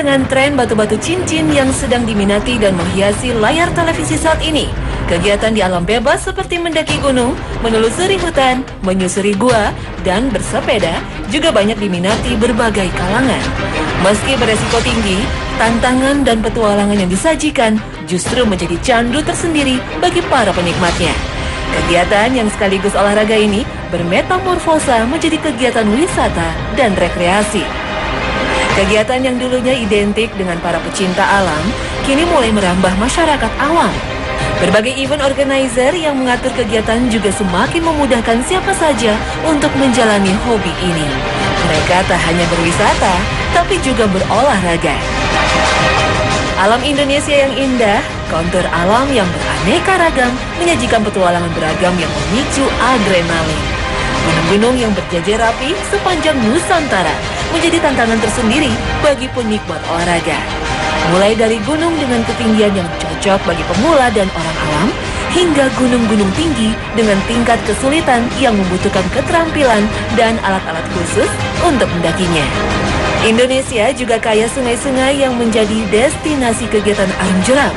dengan tren batu-batu cincin yang sedang diminati dan menghiasi layar televisi saat ini, kegiatan di alam bebas seperti mendaki gunung, menelusuri hutan, menyusuri gua, dan bersepeda juga banyak diminati berbagai kalangan. Meski beresiko tinggi, tantangan dan petualangan yang disajikan justru menjadi candu tersendiri bagi para penikmatnya. Kegiatan yang sekaligus olahraga ini bermetamorfosa menjadi kegiatan wisata dan rekreasi. Kegiatan yang dulunya identik dengan para pecinta alam, kini mulai merambah masyarakat awam. Berbagai event organizer yang mengatur kegiatan juga semakin memudahkan siapa saja untuk menjalani hobi ini. Mereka tak hanya berwisata, tapi juga berolahraga. Alam Indonesia yang indah, kontur alam yang beraneka ragam, menyajikan petualangan beragam yang memicu adrenalin. Gunung-gunung yang berjajar rapi sepanjang Nusantara menjadi tantangan tersendiri bagi penikmat olahraga. Mulai dari gunung dengan ketinggian yang cocok bagi pemula dan orang awam, hingga gunung-gunung tinggi dengan tingkat kesulitan yang membutuhkan keterampilan dan alat-alat khusus untuk mendakinya. Indonesia juga kaya sungai-sungai yang menjadi destinasi kegiatan arung jeram.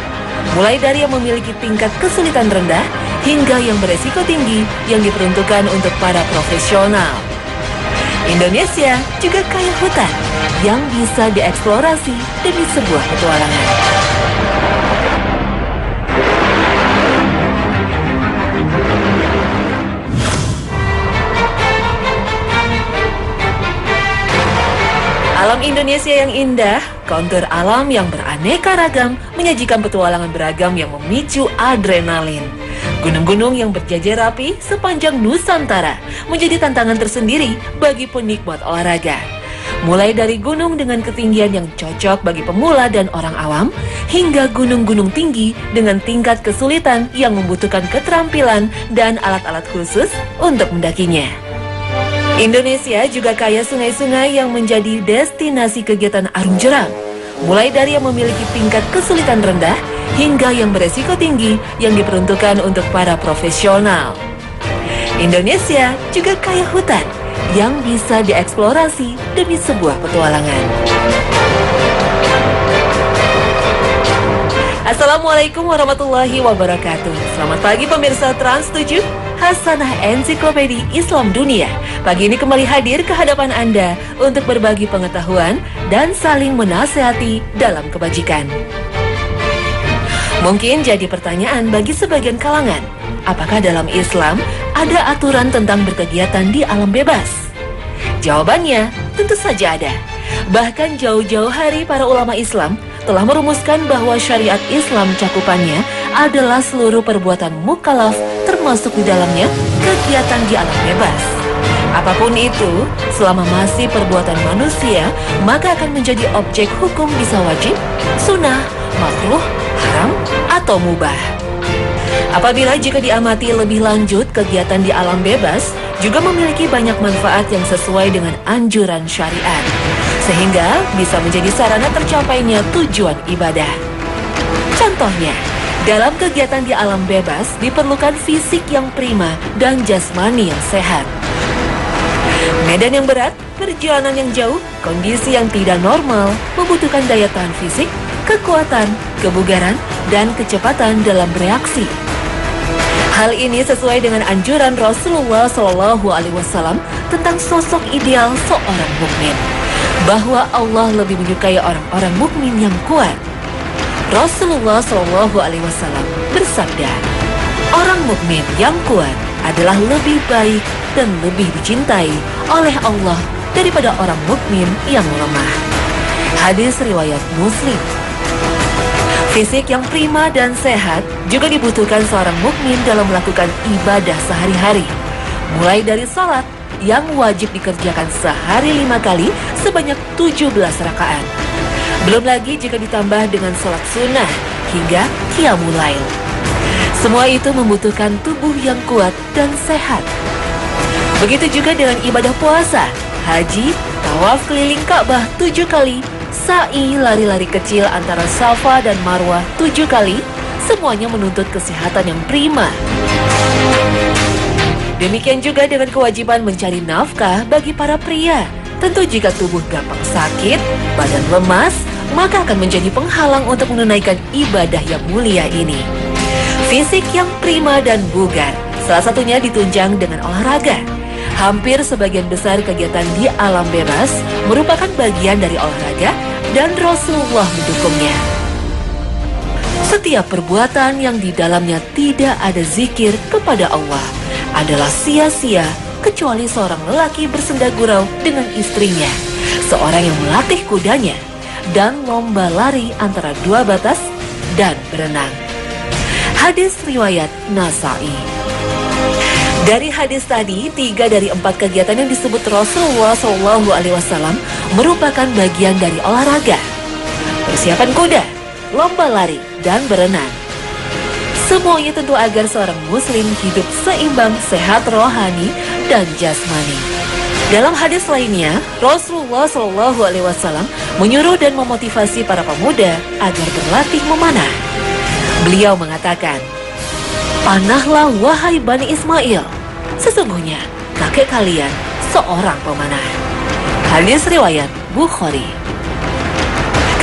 Mulai dari yang memiliki tingkat kesulitan rendah, hingga yang beresiko tinggi yang diperuntukkan untuk para profesional. Indonesia juga kaya hutan yang bisa dieksplorasi demi sebuah petualangan. Alam Indonesia yang indah, kontur alam yang beraneka ragam, menyajikan petualangan beragam yang memicu adrenalin. Gunung-gunung yang berjajar rapi sepanjang Nusantara menjadi tantangan tersendiri bagi penikmat olahraga. Mulai dari gunung dengan ketinggian yang cocok bagi pemula dan orang awam, hingga gunung-gunung tinggi dengan tingkat kesulitan yang membutuhkan keterampilan dan alat-alat khusus untuk mendakinya. Indonesia juga kaya sungai-sungai yang menjadi destinasi kegiatan arung jeram. Mulai dari yang memiliki tingkat kesulitan rendah, hingga yang beresiko tinggi yang diperuntukkan untuk para profesional. Indonesia juga kaya hutan yang bisa dieksplorasi demi sebuah petualangan. Assalamualaikum warahmatullahi wabarakatuh. Selamat pagi pemirsa Trans 7, Hasanah Ensiklopedi Islam Dunia. Pagi ini kembali hadir ke hadapan Anda untuk berbagi pengetahuan dan saling menasehati dalam kebajikan. Mungkin jadi pertanyaan bagi sebagian kalangan, apakah dalam Islam ada aturan tentang berkegiatan di alam bebas? Jawabannya tentu saja ada. Bahkan jauh-jauh hari para ulama Islam telah merumuskan bahwa syariat Islam cakupannya adalah seluruh perbuatan mukallaf, termasuk di dalamnya kegiatan di alam bebas. Apapun itu, selama masih perbuatan manusia, maka akan menjadi objek hukum bisa wajib, sunnah, makruh, haram, atau mubah. Apabila jika diamati lebih lanjut, kegiatan di alam bebas juga memiliki banyak manfaat yang sesuai dengan anjuran syariat, sehingga bisa menjadi sarana tercapainya tujuan ibadah. Contohnya, dalam kegiatan di alam bebas diperlukan fisik yang prima dan jasmani yang sehat. Medan yang berat, perjalanan yang jauh, kondisi yang tidak normal membutuhkan daya tahan fisik, kekuatan, kebugaran, dan kecepatan dalam bereaksi. Hal ini sesuai dengan anjuran Rasulullah SAW tentang sosok ideal seorang mukmin, bahwa Allah lebih menyukai orang-orang mukmin yang kuat. Rasulullah SAW bersabda, orang mukmin yang kuat adalah lebih baik dan lebih dicintai oleh Allah daripada orang mukmin yang lemah. Hadis riwayat Muslim. Fisik yang prima dan sehat juga dibutuhkan seorang mukmin dalam melakukan ibadah sehari-hari. Mulai dari salat yang wajib dikerjakan sehari 5 kali sebanyak 17 rakaat. Belum lagi jika ditambah dengan salat sunnah hingga qiyamul lail. Semua itu membutuhkan tubuh yang kuat dan sehat. Begitu juga dengan ibadah puasa, haji, tawaf keliling Ka'bah 7 kali, sa'i lari-lari kecil antara Safa dan Marwah 7 kali, semuanya menuntut kesehatan yang prima. Demikian juga dengan kewajiban mencari nafkah bagi para pria. Tentu jika tubuh gampang sakit, badan lemas, maka akan menjadi penghalang untuk menunaikan ibadah yang mulia ini. Fisik yang prima dan bugar, salah satunya ditunjang dengan olahraga. Hampir sebagian besar kegiatan di alam bebas merupakan bagian dari olahraga dan Rasulullah mendukungnya. Setiap perbuatan yang di dalamnya tidak ada zikir kepada Allah adalah sia-sia, kecuali seorang lelaki bersenda gurau dengan istrinya, seorang yang melatih kudanya, dan lomba lari antara dua batas dan berenang. Hadis riwayat Nasa'i. Dari hadis tadi, 3 dari 4 kegiatan yang disebut Rasulullah SAW merupakan bagian dari olahraga. Persiapan kuda, lomba lari, dan berenang. Semuanya tentu agar seorang muslim hidup seimbang, sehat rohani, dan jasmani. Dalam hadis lainnya, Rasulullah SAW menyuruh dan memotivasi para pemuda agar berlatih memanah. Beliau mengatakan, "Panahlah wahai Bani Ismail, sesungguhnya kakek kalian seorang pemanah." Hadis riwayat Bukhari.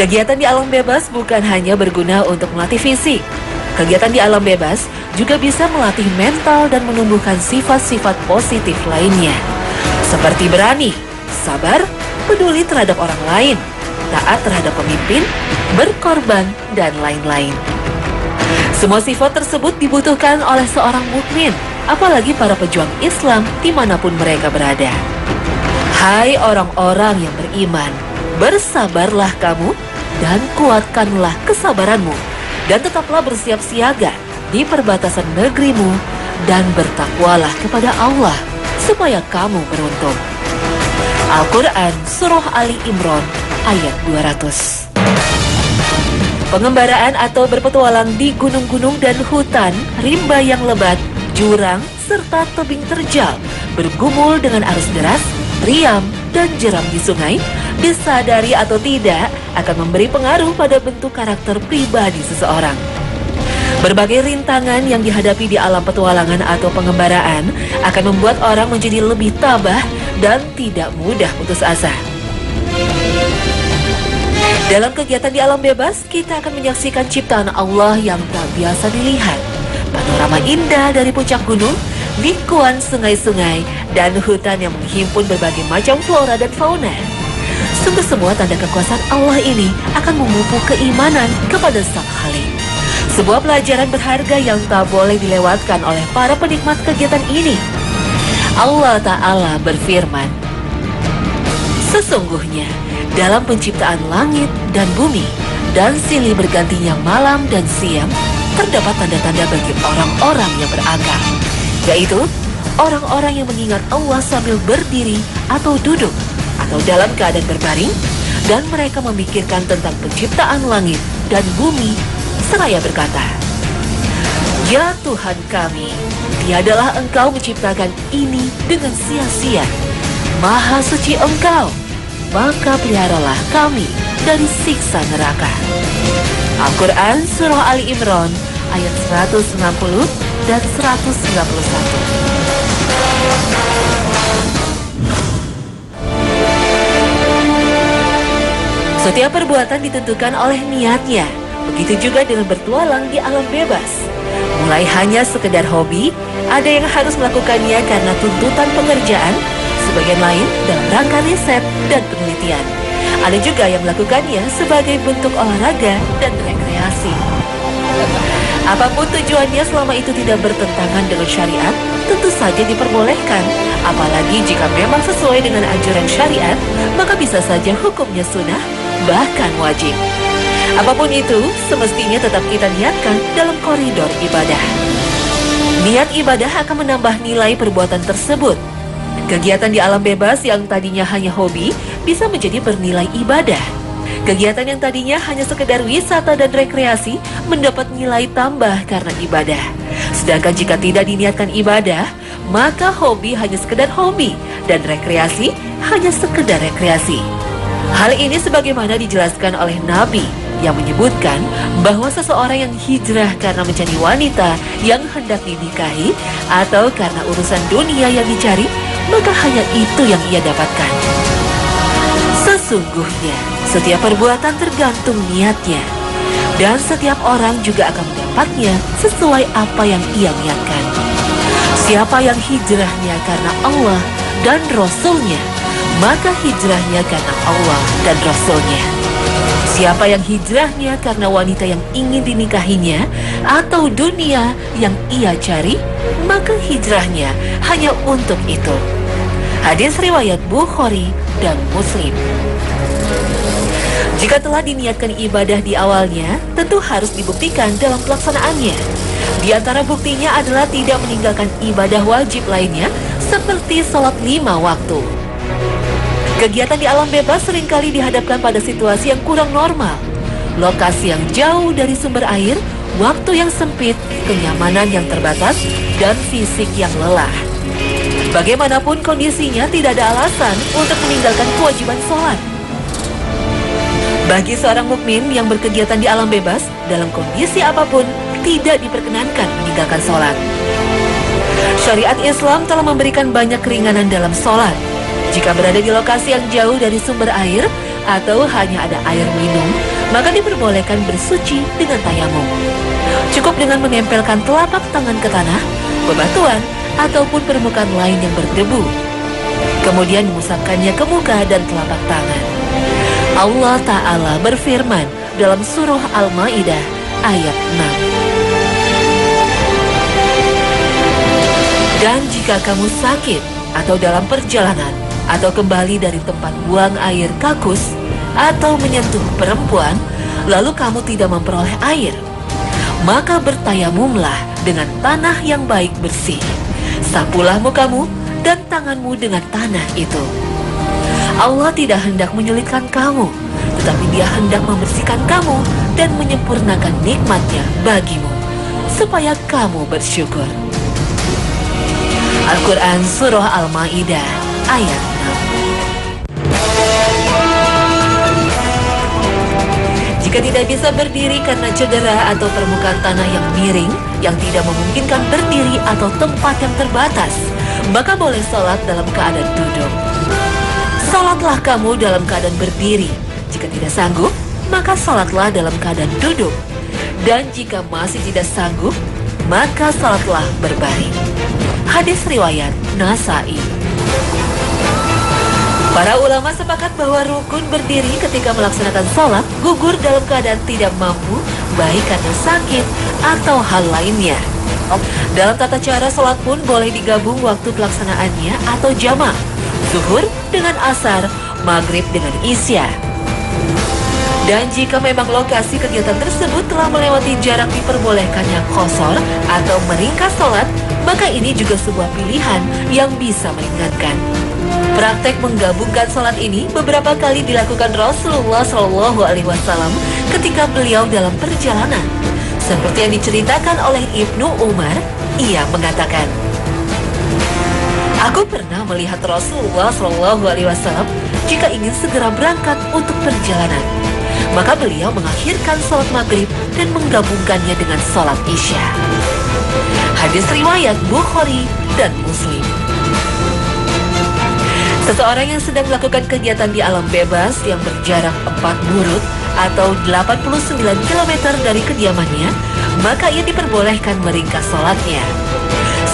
Kegiatan di alam bebas bukan hanya berguna untuk melatih fisik. Kegiatan di alam bebas juga bisa melatih mental dan menumbuhkan sifat-sifat positif lainnya, seperti berani, sabar, peduli terhadap orang lain, taat terhadap pemimpin, berkorban, dan lain-lain. Semua sifat tersebut dibutuhkan oleh seorang mukmin, apalagi para pejuang Islam dimanapun mereka berada. Hai orang-orang yang beriman, bersabarlah kamu dan kuatkanlah kesabaranmu, dan tetaplah bersiap siaga di perbatasan negerimu, dan bertakwalah kepada Allah supaya kamu beruntung. Al-Quran Surah Ali Imran ayat 200. Pengembaraan atau berpetualang di gunung-gunung dan hutan, rimba yang lebat, jurang, serta tebing terjal, bergumul dengan arus deras, riam, dan jeram di sungai, disadari atau tidak, akan memberi pengaruh pada bentuk karakter pribadi seseorang. Berbagai rintangan yang dihadapi di alam petualangan atau pengembaraan akan membuat orang menjadi lebih tabah dan tidak mudah putus asa. Dalam kegiatan di alam bebas, kita akan menyaksikan ciptaan Allah yang tak biasa dilihat. Panorama indah dari puncak gunung, likuan sungai-sungai, dan hutan yang menghimpun berbagai macam flora dan fauna. Sungguh semua tanda kekuasaan Allah ini akan memupuk keimanan kepada Sang Khalik. Sebuah pelajaran berharga yang tak boleh dilewatkan oleh para penikmat kegiatan ini. Allah Ta'ala berfirman, "Sesungguhnya dalam penciptaan langit dan bumi dan silih bergantinya malam dan siang, terdapat tanda-tanda bagi orang-orang yang berakal, yaitu orang-orang yang mengingat Allah sambil berdiri atau duduk atau dalam keadaan berbaring, dan mereka memikirkan tentang penciptaan langit dan bumi seraya berkata, Ya Tuhan kami, tiadalah Engkau menciptakan ini dengan sia-sia. Maha suci Engkau, maka peliharalah kami dari siksa neraka." Al-Quran Surah Ali Imran ayat 190 dan 191. Setiap perbuatan ditentukan oleh niatnya. Begitu juga dengan bertualang di alam bebas. Mulai hanya sekedar hobi, ada yang harus melakukannya karena tuntutan pekerjaan, sebagian lain dalam rangka riset dan penelitian. Ada juga yang melakukannya sebagai bentuk olahraga dan rekreasi. Apapun tujuannya selama itu tidak bertentangan dengan syariat, tentu saja diperbolehkan. Apalagi jika memang sesuai dengan anjuran syariat, maka bisa saja hukumnya sunnah, bahkan wajib. Apapun itu, semestinya tetap kita niatkan dalam koridor ibadah. Niat ibadah akan menambah nilai perbuatan tersebut. Kegiatan di alam bebas yang tadinya hanya hobi bisa menjadi bernilai ibadah. Kegiatan yang tadinya hanya sekedar wisata dan rekreasi mendapat nilai tambah karena ibadah. Sedangkan jika tidak diniatkan ibadah, maka hobi hanya sekedar hobi dan rekreasi hanya sekedar rekreasi. Hal ini sebagaimana dijelaskan oleh Nabi yang menyebutkan bahwa seseorang yang hijrah karena mencari wanita yang hendak dinikahi atau karena urusan dunia yang dicari, maka hanya itu yang ia dapatkan. Sesungguhnya, setiap perbuatan tergantung niatnya, dan setiap orang juga akan mendapatnya sesuai apa yang ia niatkan. Siapa yang hijrahnya karena Allah dan Rasul-Nya, maka hijrahnya karena Allah dan Rasul-Nya. Siapa yang hijrahnya karena wanita yang ingin dinikahinya atau dunia yang ia cari, maka hijrahnya hanya untuk itu. Hadis riwayat Bukhari dan Muslim. Jika telah diniatkan ibadah di awalnya, tentu harus dibuktikan dalam pelaksanaannya. Di antara buktinya adalah tidak meninggalkan ibadah wajib lainnya seperti sholat 5 waktu. Kegiatan di alam bebas seringkali dihadapkan pada situasi yang kurang normal. Lokasi yang jauh dari sumber air, waktu yang sempit, kenyamanan yang terbatas, dan fisik yang lelah. Bagaimanapun kondisinya, tidak ada alasan untuk meninggalkan kewajiban sholat. Bagi seorang mukmin yang berkegiatan di alam bebas, dalam kondisi apapun, tidak diperkenankan meninggalkan sholat. Syariat Islam telah memberikan banyak keringanan dalam sholat. Jika berada di lokasi yang jauh dari sumber air, atau hanya ada air minum, maka diperbolehkan bersuci dengan tayamum. Cukup dengan menempelkan telapak tangan ke tanah, bebatuan, ataupun permukaan lain yang berdebu. Kemudian mengusapkannya ke muka dan telapak tangan. Allah Ta'ala berfirman dalam surah Al-Ma'idah ayat 6. Dan jika kamu sakit atau dalam perjalanan atau kembali dari tempat buang air kakus atau menyentuh perempuan, lalu kamu tidak memperoleh air, maka bertayamumlah dengan tanah yang baik bersih. Sapulah mukamu dan tanganmu dengan tanah itu. Allah tidak hendak menyulitkan kamu, tetapi Dia hendak membersihkan kamu dan menyempurnakan nikmat-Nya bagimu, supaya kamu bersyukur. Al-Quran Surah Al-Ma'idah ayat 6. Jika tidak bisa berdiri karena cedera atau permukaan tanah yang miring, yang tidak memungkinkan berdiri atau tempat yang terbatas, maka boleh sholat dalam keadaan duduk. Sholatlah kamu dalam keadaan berdiri. Jika tidak sanggup, maka sholatlah dalam keadaan duduk. Dan jika masih tidak sanggup, maka sholatlah berbaring. Hadis riwayat Nasa'i. Para ulama sepakat bahwa rukun berdiri ketika melaksanakan sholat gugur dalam keadaan tidak mampu, baik karena sakit atau hal lainnya. Dalam tata cara sholat pun boleh digabung waktu pelaksanaannya atau jamak. Zuhur dengan asar, maghrib dengan isya. Dan jika memang lokasi kegiatan tersebut telah melewati jarak diperbolehkannya qashar atau meringkas sholat, maka ini juga sebuah pilihan yang bisa meringankan. Praktek menggabungkan sholat ini beberapa kali dilakukan Rasulullah SAW ketika beliau dalam perjalanan. Seperti yang diceritakan oleh Ibnu Umar, ia mengatakan, "Aku pernah melihat Rasulullah SAW jika ingin segera berangkat untuk perjalanan, maka beliau mengakhirkan sholat maghrib dan menggabungkannya dengan sholat isya." Hadis riwayat Bukhari dan Muslim. Seseorang yang sedang melakukan kegiatan di alam bebas yang berjarak 4 burud atau 89 km dari kediamannya, maka ia diperbolehkan meringkas sholatnya.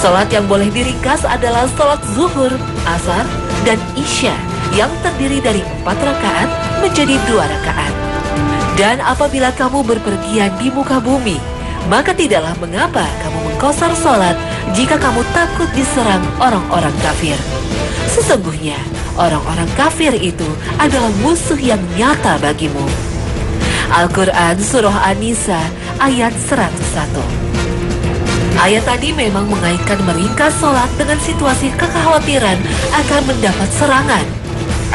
Sholat yang boleh diringkas adalah sholat zuhur, asar, dan isya yang terdiri dari 4 rakaat menjadi 2 rakaat. Dan apabila kamu berpergian di muka bumi, maka tidaklah mengapa kamu mengqashar sholat jika kamu takut diserang orang-orang kafir. Sesungguhnya orang-orang kafir itu adalah musuh yang nyata bagimu. Al-Quran Surah An-Nisa ayat 101. Ayat tadi memang mengaitkan meringkas sholat dengan situasi kekhawatiran akan mendapat serangan.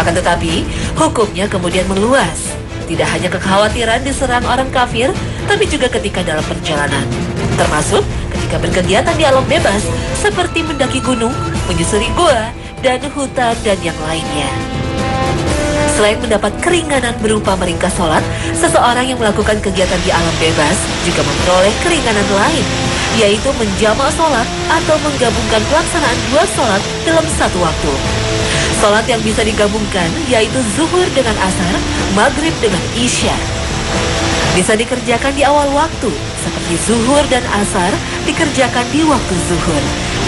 Akan tetapi, hukumnya kemudian meluas. Tidak hanya kekhawatiran diserang orang kafir, tapi juga ketika dalam perjalanan. Termasuk ketika berkegiatan di alam bebas, seperti mendaki gunung, menyusuri gua, dan hutan, dan yang lainnya. Selain mendapat keringanan berupa meringkas sholat, seseorang yang melakukan kegiatan di alam bebas juga memperoleh keringanan lain, yaitu menjamak sholat atau menggabungkan pelaksanaan 2 sholat dalam satu waktu. Sholat yang bisa digabungkan yaitu zuhur dengan asar, maghrib dengan isya. Bisa dikerjakan di awal waktu, seperti zuhur dan asar dikerjakan di waktu zuhur,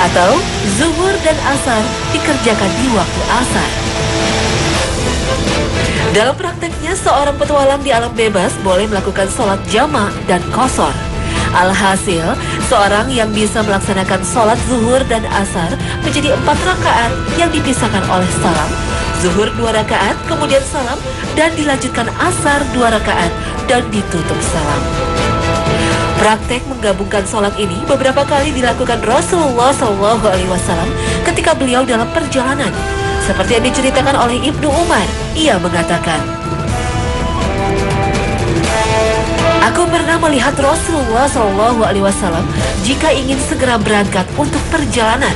atau zuhur dan asar dikerjakan di waktu asar. Dalam prakteknya, seorang petualang di alam bebas boleh melakukan sholat jamak dan qashar. Alhasil, seorang yang bisa melaksanakan sholat zuhur dan asar menjadi 4 rakaat yang dipisahkan oleh salam. Zuhur 2 rakaat, kemudian salam, dan dilanjutkan asar 2 rakaat, dan ditutup salam. Praktek menggabungkan sholat ini beberapa kali dilakukan Rasulullah SAW ketika beliau dalam perjalanan. Seperti yang diceritakan oleh Ibnu Umar, ia mengatakan, "Aku pernah melihat Rasulullah SAW jika ingin segera berangkat untuk perjalanan,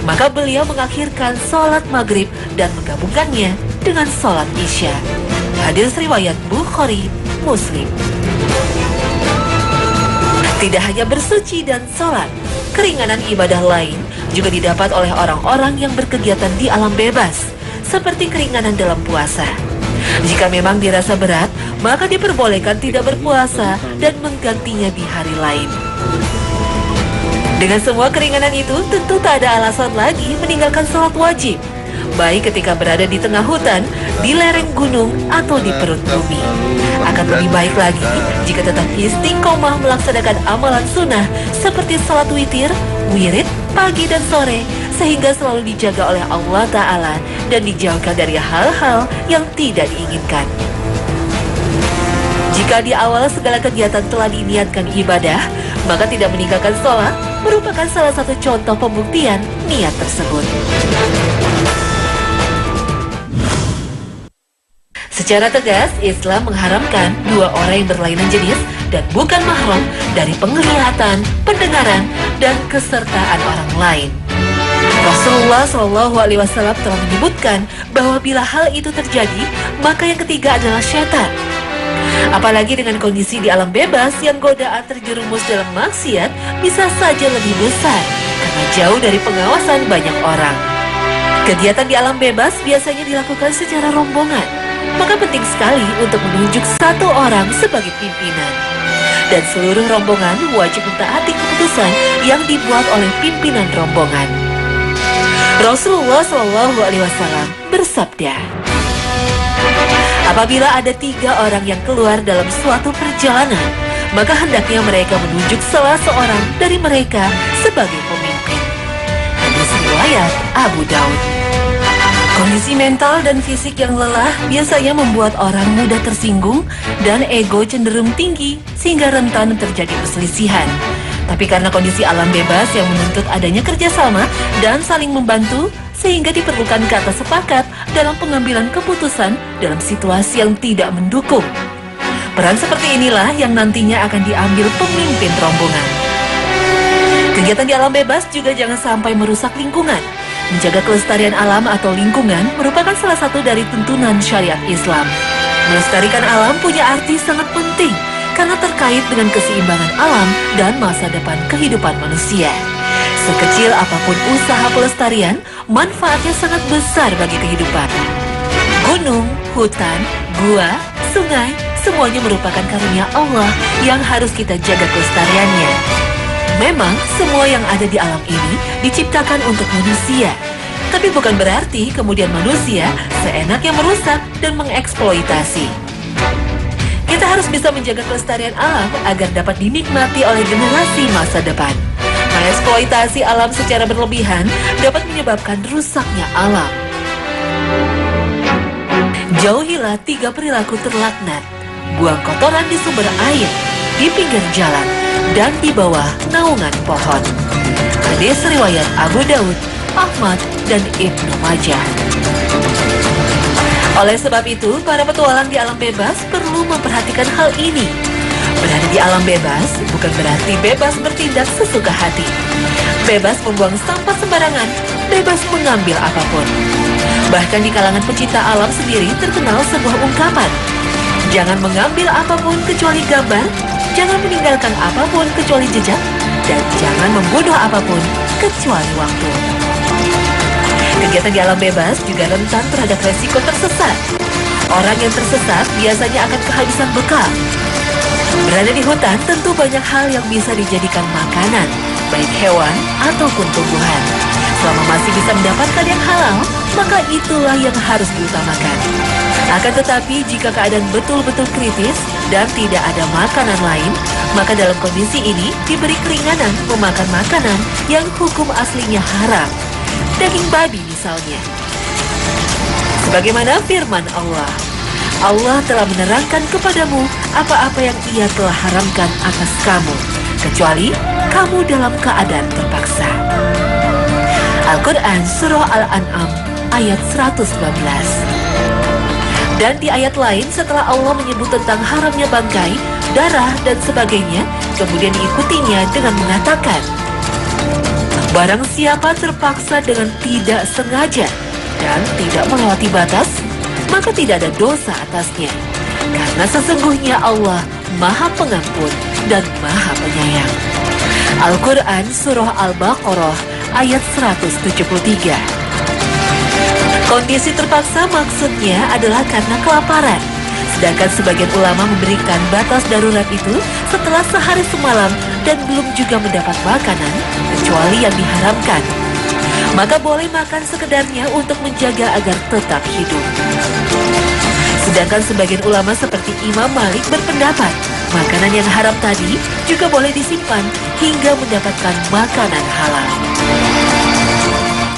maka beliau mengakhirkan sholat maghrib dan menggabungkannya dengan sholat isya." Hadis riwayat Bukhari, Muslim. Tidak hanya bersuci dan sholat, keringanan ibadah lain juga didapat oleh orang-orang yang berkegiatan di alam bebas, seperti keringanan dalam puasa. Jika memang dirasa berat, maka diperbolehkan tidak berpuasa dan menggantinya di hari lain. Dengan semua keringanan itu, tentu tak ada alasan lagi meninggalkan sholat wajib, baik ketika berada di tengah hutan, di lereng gunung, atau di perut bumi. Akan lebih baik lagi jika tetap istiqomah melaksanakan amalan sunnah seperti sholat witir, wirid, pagi dan sore, sehingga selalu dijaga oleh Allah Ta'ala dan dijauhkan dari hal-hal yang tidak diinginkan. Jika di awal segala kegiatan telah diniatkan ibadah, maka tidak meninggalkan sholat merupakan salah satu contoh pembuktian niat tersebut. Secara tegas, Islam mengharamkan 2 orang yang berlainan jenis dan bukan mahram dari penglihatan, pendengaran, dan kesertaan orang lain. Rasulullah SAW telah menyebutkan bahwa bila hal itu terjadi, maka yang ketiga adalah syaitan. Apalagi dengan kondisi di alam bebas yang godaan terjerumus dalam maksiat bisa saja lebih besar karena jauh dari pengawasan banyak orang. Kegiatan di alam bebas biasanya dilakukan secara rombongan, maka penting sekali untuk menunjuk 1 orang sebagai pimpinan. Dan seluruh rombongan wajib mentaati keputusan yang dibuat oleh pimpinan rombongan. Rasulullah SAW bersabda, "Apabila ada 3 orang yang keluar dalam suatu perjalanan, maka hendaknya mereka menunjuk salah seorang dari mereka sebagai pemimpin." Hadis riwayat Abu Daud. Kondisi mental dan fisik yang lelah biasanya membuat orang mudah tersinggung dan ego cenderung tinggi sehingga rentan terjadi perselisihan. Tapi karena kondisi alam bebas yang menuntut adanya kerjasama dan saling membantu, sehingga diperlukan kata sepakat dalam pengambilan keputusan dalam situasi yang tidak mendukung. Peran seperti inilah yang nantinya akan diambil pemimpin rombongan. Kegiatan di alam bebas juga jangan sampai merusak lingkungan. Menjaga kelestarian alam atau lingkungan merupakan salah satu dari tuntunan syariat Islam. Melestarikan alam punya arti sangat penting karena terkait dengan keseimbangan alam dan masa depan kehidupan manusia. Sekecil apapun usaha pelestarian, manfaatnya sangat besar bagi kehidupan. Gunung, hutan, gua, sungai, semuanya merupakan karunia Allah yang harus kita jaga kelestariannya. Memang semua yang ada di alam ini diciptakan untuk manusia, tapi bukan berarti kemudian manusia seenaknya merusak dan mengeksploitasi. Kita harus bisa menjaga kelestarian alam agar dapat dinikmati oleh generasi masa depan. Mengeksploitasi alam secara berlebihan dapat menyebabkan rusaknya alam. Jauhilah 3 perilaku terlaknat. Buang kotoran di sumber air, di pinggir jalan, dan di bawah naungan pohon. Hadis riwayat Abu Daud, Ahmad, dan Ibnu Majah. Oleh sebab itu, para petualang di alam bebas perlu memperhatikan hal ini. Berada di alam bebas bukan berarti bebas bertindak sesuka hati. Bebas membuang sampah sembarangan, bebas mengambil apapun. Bahkan di kalangan pecinta alam sendiri terkenal sebuah ungkapan, "Jangan mengambil apapun kecuali gambar, jangan meninggalkan apapun kecuali jejak, dan jangan membunuh apapun kecuali waktu." Kegiatan di alam bebas juga rentan terhadap resiko tersesat. Orang yang tersesat biasanya akan kehabisan bekal. Berada di hutan tentu banyak hal yang bisa dijadikan makanan, baik hewan ataupun tumbuhan. Selama masih bisa mendapatkan yang halal, maka itulah yang harus diutamakan. Akan tetapi jika keadaan betul-betul kritis dan tidak ada makanan lain, maka dalam kondisi ini diberi keringanan memakan makanan yang hukum aslinya haram. Daging babi misalnya. Sebagaimana firman Allah, Allah telah menerangkan kepadamu apa-apa yang Ia telah haramkan atas kamu, kecuali kamu dalam keadaan terpaksa. Al-Quran Surah Al-An'am ayat 119. Dan di ayat lain setelah Allah menyebut tentang haramnya bangkai, darah dan sebagainya, kemudian diikutinya dengan mengatakan, barang siapa terpaksa dengan tidak sengaja dan tidak melewati batas, maka tidak ada dosa atasnya. Karena sesungguhnya Allah Maha Pengampun dan Maha Penyayang. Al-Quran Surah Al-Baqarah ayat 173. Kondisi terpaksa maksudnya adalah karena kelaparan. Sedangkan sebagian ulama memberikan batas darurat itu setelah sehari semalam dan belum juga mendapat makanan, kecuali yang diharamkan. Maka boleh makan sekedarnya untuk menjaga agar tetap hidup. Sedangkan sebagian ulama seperti Imam Malik berpendapat, makanan yang haram tadi juga boleh disimpan hingga mendapatkan makanan halal.